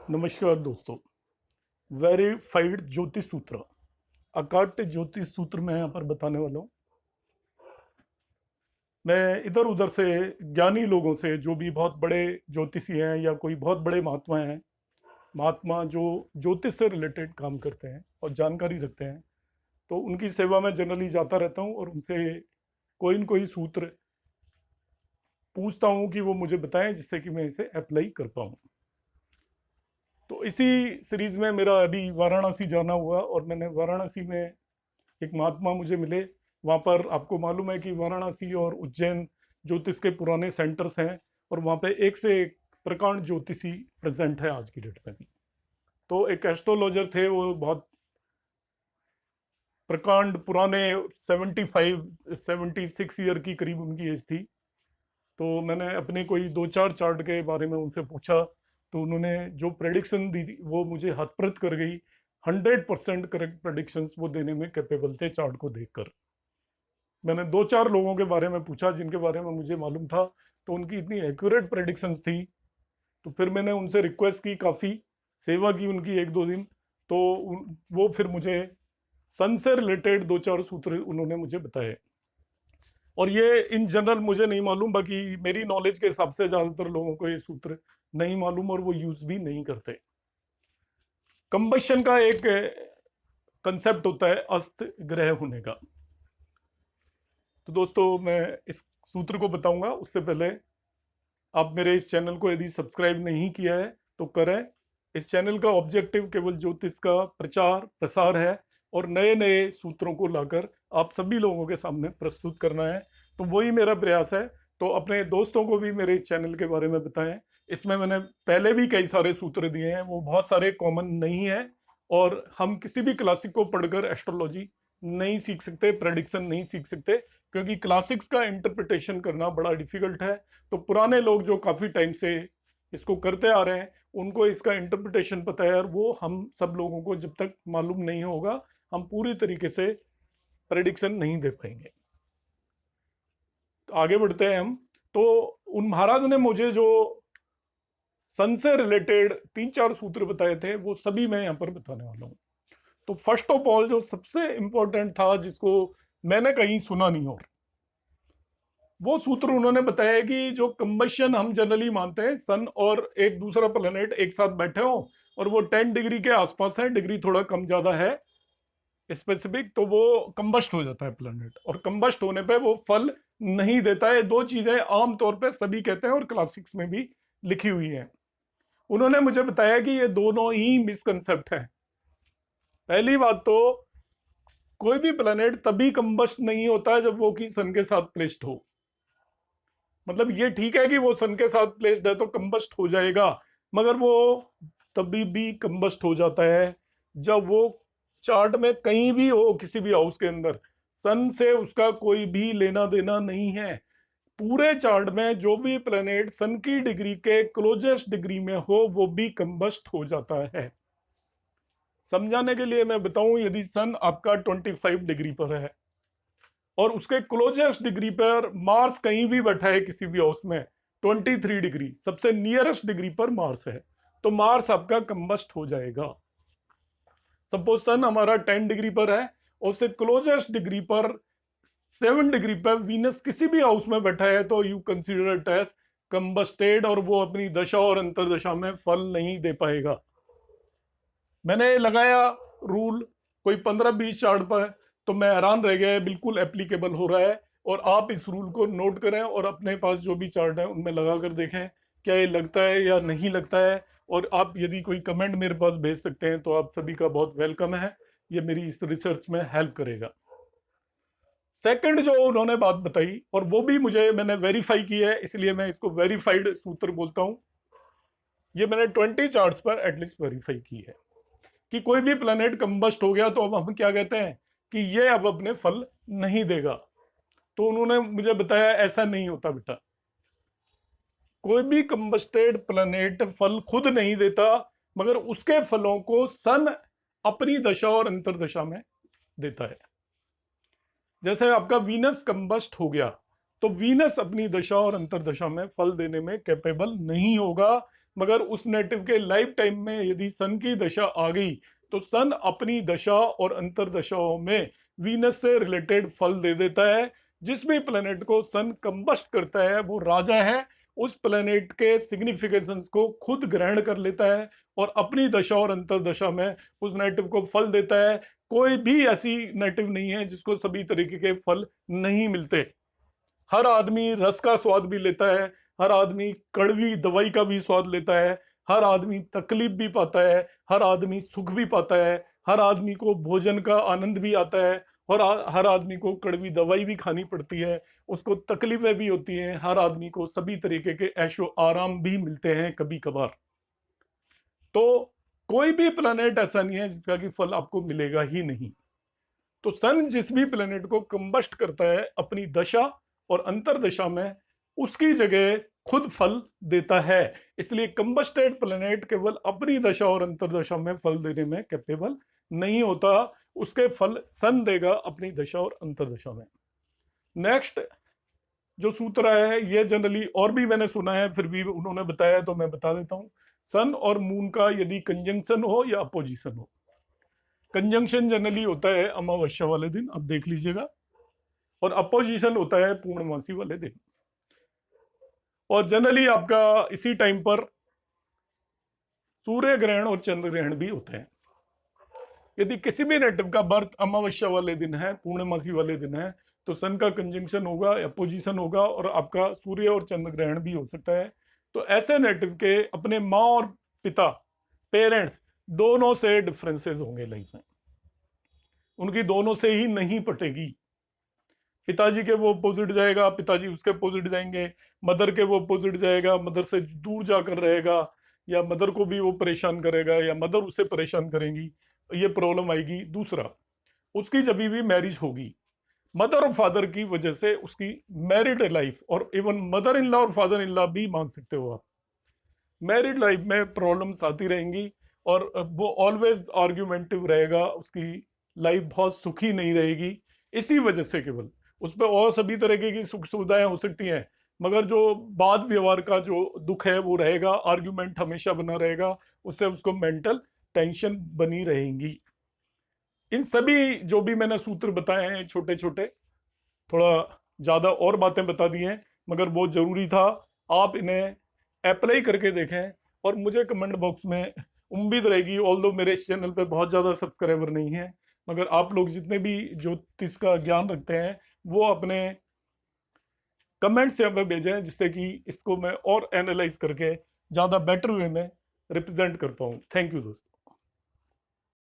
नमस्कार दोस्तों। वेरीफाइड ज्योतिष सूत्र, अकाट्य ज्योतिष सूत्र मैं यहाँ पर बताने वाला हूँ। मैं इधर उधर से ज्ञानी लोगों से, जो भी बहुत बड़े ज्योतिषी हैं या कोई बहुत बड़े महात्मा हैं, महात्मा जो ज्योतिष से रिलेटेड काम करते हैं और जानकारी रखते हैं, तो उनकी सेवा में जनरली जाता रहता हूँ और उनसे कोई न कोई सूत्र पूछता हूँ कि वो मुझे बताएं, जिससे कि मैं इसे अप्लाई कर पाऊँ। तो इसी सीरीज में मेरा अभी वाराणसी जाना हुआ और मैंने वाराणसी में एक महात्मा मुझे मिले। वहाँ पर आपको मालूम है कि वाराणसी और उज्जैन ज्योतिष के पुराने सेंटर्स हैं और वहाँ पे एक से एक प्रकांड ज्योतिषी प्रेजेंट है आज की डेट में भी। तो एक एस्ट्रोलॉजर थे, वो बहुत प्रकांड पुराने 76 ईयर की करीब उनकी एज थी। तो मैंने अपने कोई दो चार चार्ट के बारे में उनसे पूछा, तो उन्होंने जो प्रेडिक्शन दी थी वो मुझे हतप्रत कर गई। 100% करेक्ट प्रेडिक्शंस वो देने में कैपेबल थे चार्ट को देखकर। मैंने दो चार लोगों के बारे में पूछा जिनके बारे में मुझे मालूम था, तो उनकी इतनी एक्यूरेट प्रेडिक्शंस थी। तो फिर मैंने उनसे रिक्वेस्ट की, काफ़ी सेवा की उनकी एक दो दिन। तो वो फिर मुझे सन से रिलेटेड दो चार सूत्र उन्होंने मुझे बताए। और ये इन जनरल मुझे नहीं मालूम, बाकी मेरी नॉलेज के हिसाब से ज़्यादातर लोगों को ये सूत्र नहीं मालूम और वो यूज भी नहीं करते। कंबशन का एक कंसेप्ट होता है अस्त ग्रह होने का। तो दोस्तों, मैं इस सूत्र को बताऊंगा उससे पहले आप मेरे इस चैनल को यदि सब्सक्राइब नहीं किया है तो करें। इस चैनल का ऑब्जेक्टिव केवल ज्योतिष का प्रचार प्रसार है और नए नए सूत्रों को लाकर आप सभी लोगों के सामने प्रस्तुत करना है। तो वही मेरा प्रयास है। तो अपने दोस्तों को भी मेरे इस चैनल के बारे में बताएं। इसमें मैंने पहले भी कई सारे सूत्र दिए हैं, वो बहुत सारे कॉमन नहीं है और हम किसी भी क्लासिक को पढ़कर एस्ट्रोलॉजी नहीं सीख सकते, प्रेडिक्शन नहीं सीख सकते, क्योंकि क्लासिक्स का इंटरप्रिटेशन करना बड़ा डिफिकल्ट है। तो पुराने लोग जो काफ़ी टाइम से इसको करते आ रहे हैं, उनको इसका इंटरप्रिटेशन पता है, और वो हम सब लोगों को जब तक मालूम नहीं होगा हम पूरी तरीके से प्रेडिक्शन नहीं दे पाएंगे। तो आगे बढ़ते हैं हम। तो उन महाराज ने मुझे जो सन से रिलेटेड तीन चार सूत्र बताए थे वो सभी मैं यहाँ पर बताने वाला हूँ। तो फर्स्ट ऑफ ऑल जो सबसे इंपॉर्टेंट था, जिसको मैंने कहीं सुना नहीं, और वो सूत्र उन्होंने बताया कि जो कंबशन हम जनरली मानते हैं, सन और एक दूसरा प्लेनेट एक साथ बैठे हो और वो 10 डिग्री के आसपास है, डिग्री थोड़ा कम ज्यादा है स्पेसिफिक, तो वो कंबस्ट हो जाता है प्लेनेट, और कंबस्ट होने पे वो फल नहीं देता है। दो चीजें आमतौर पे सभी कहते हैं और क्लासिक्स में भी लिखी हुई है। उन्होंने मुझे बताया कि ये दोनों ही मिसकंसेप्ट हैं। पहली बात तो, कोई भी प्लेनेट तभी कंबस्ट नहीं होता है जब वो कि सन के साथ प्लेस्ड हो। मतलब ये ठीक है कि वो सन के साथ प्लेस्ड है तो कंबस्ट हो जाएगा, मगर वो तभी भी कंबस्ट हो जाता है जब वो चार्ट में कहीं भी हो, किसी भी हाउस के अंदर सन से उसका कोई भी लेना देना नहीं है। पूरे चार्ट में जो भी प्लेनेट सन की डिग्री के क्लोजेस्ट डिग्री में हो वो भी कंबस्ट हो जाता है। समझाने के लिए मैं बताऊं, यदि सन आपका 25 डिग्री पर है और उसके क्लोजेस्ट डिग्री पर मार्स कहीं भी बैठा है किसी भी हाउस में, 23 डिग्री सबसे नियरेस्ट डिग्री पर मार्स है, तो मार्स आपका कंबस्ट हो जाएगा। सपोज सन हमारा 10 डिग्री पर है और उससे क्लोजेस्ट डिग्री पर 7 डिग्री पर वीनस किसी भी हाउस में बैठा है, तो यू कंसिडर इट एज कंबस्टेड और वो अपनी दशा और अंतरदशा में फल नहीं दे पाएगा। मैंने लगाया रूल कोई 15-20 चार्ट पर, तो मैं हैरान रह गया, बिल्कुल एप्लीकेबल हो रहा है। और आप इस रूल को नोट करें और अपने पास जो भी चार्ट है उनमें लगा कर देखें क्या ये लगता है या नहीं लगता है। और आप यदि कोई कमेंट मेरे पास भेज सकते हैं तो आप सभी का बहुत वेलकम है, ये मेरी इस रिसर्च में हेल्प करेगा। सेकंड जो उन्होंने बात बताई, और वो भी मैंने वेरीफाई की है, इसलिए मैं इसको वेरीफाइड सूत्र बोलता हूँ। ये मैंने 20 चार्ट्स पर एटलीस्ट वेरीफाई की है कि कोई भी प्लेनेट कंबस्ट हो गया तो अब हम क्या कहते हैं कि ये अब अपने फल नहीं देगा। तो उन्होंने मुझे बताया ऐसा नहीं होता बेटा, कोई भी कंबस्टेड प्लेनेट फल खुद नहीं देता, मगर उसके फलों को सन अपनी दशा और अंतरदशा में देता है। जैसे आपका वीनस कंबस्ट हो गया तो वीनस अपनी दशा और अंतरदशा में फल देने में कैपेबल नहीं होगा, मगर उस नेटिव के लाइफ टाइम में यदि सन की दशा आ गई तो सन अपनी दशा और अंतरदशाओं में वीनस से रिलेटेड फल दे देता है। जिस भी प्लेनेट को सन कंबस्ट करता है वो राजा है, उस प्लेनेट के सिग्निफिकेशंस को खुद ग्रहण कर लेता है और अपनी दशा और अंतरदशा में उस नेटिव को फल देता है। कोई भी ऐसी नेटिव नहीं है जिसको सभी तरीके के फल नहीं मिलते। हर आदमी रस का स्वाद भी लेता है, हर आदमी कड़वी दवाई का भी स्वाद लेता है, हर आदमी तकलीफ भी पाता है, हर आदमी सुख भी पाता है, हर आदमी को भोजन का आनंद भी आता है और हर आदमी को कड़वी दवाई भी खानी पड़ती है, उसको तकलीफें भी होती हैं, हर आदमी को सभी तरीके के ऐशो आराम भी मिलते हैं कभी कभार। तो कोई भी प्लेनेट ऐसा नहीं है जिसका कि फल आपको मिलेगा ही नहीं। तो सन जिस भी प्लेनेट को कंबस्ट करता है अपनी दशा और अंतरदशा में, उसकी जगह खुद फल देता है। इसलिए कंबस्टेड प्लेनेट केवल अपनी दशा और अंतरदशा में फल देने में कैपेबल नहीं होता, उसके फल सन देगा अपनी दशा और अंतरदशा में। नेक्स्ट जो सूत्र है ये जनरली और भी मैंने सुना है, फिर भी उन्होंने बताया तो मैं बता देता हूं। सन और मून का यदि कंजंक्शन हो या अपोजिशन हो, कंजंक्शन जनरली होता है अमावस्या वाले दिन, अब देख लीजिएगा, और अपोजिशन होता है पूर्णमासी वाले दिन। और जनरली आपका इसी टाइम पर सूर्य ग्रहण और चंद्र ग्रहण भी होते हैं। यदि किसी भी नेटिव का बर्थ अमावस्या वाले दिन है, पूर्णमासी वाले दिन है, तो सन का कंजंक्शन होगा, अपोजिशन होगा और आपका सूर्य और चंद्र ग्रहण भी हो सकता है। तो ऐसे नेटिव के अपने माँ और पिता, पेरेंट्स दोनों से डिफरेंसेस होंगे लाइफ में, उनकी दोनों से ही नहीं पटेगी। पिताजी के वो अपोजिट जाएगा, पिताजी उसके अपोजिट जाएंगे, मदर के वो अपोजिट जाएगा, मदर से दूर जाकर रहेगा, या मदर को भी वो परेशान करेगा या मदर उसे परेशान करेंगी, ये प्रॉब्लम आएगी। दूसरा, उसकी जब भी मैरिज होगी, मदर और फादर की वजह से उसकी मैरिड लाइफ, और इवन मदर इन लॉ और फादर इन लॉ भी मान सकते हो आप, मैरिड लाइफ में प्रॉब्लम्स आती रहेंगी और वो ऑलवेज आर्ग्यूमेंटिव रहेगा, उसकी लाइफ बहुत सुखी नहीं रहेगी। इसी वजह से केवल उस पर और सभी तरीके की सुख सुविधाएं हो सकती हैं, मगर जो बात व्यवहार का जो दुख है वो रहेगा, आर्ग्यूमेंट हमेशा बना रहेगा, उससे उसको मेंटल टेंशन बनी रहेगी। इन सभी जो भी मैंने सूत्र बताए हैं छोटे छोटे, थोड़ा ज़्यादा और बातें बता दी हैं, मगर वो जरूरी था। आप इन्हें अप्लाई करके देखें और मुझे कमेंट बॉक्स में उम्मीद रहेगी, ऑल्दो मेरे इस चैनल पे बहुत ज़्यादा सब्सक्राइबर नहीं है, मगर आप लोग जितने भी ज्योतिष का ज्ञान रखते हैं वो अपने कमेंट्स यहाँ पे भेजें, जिससे कि इसको मैं और एनालाइज करके ज़्यादा बेटर वे में रिप्रेजेंट कर पाऊँ। थैंक यू दोस्तों।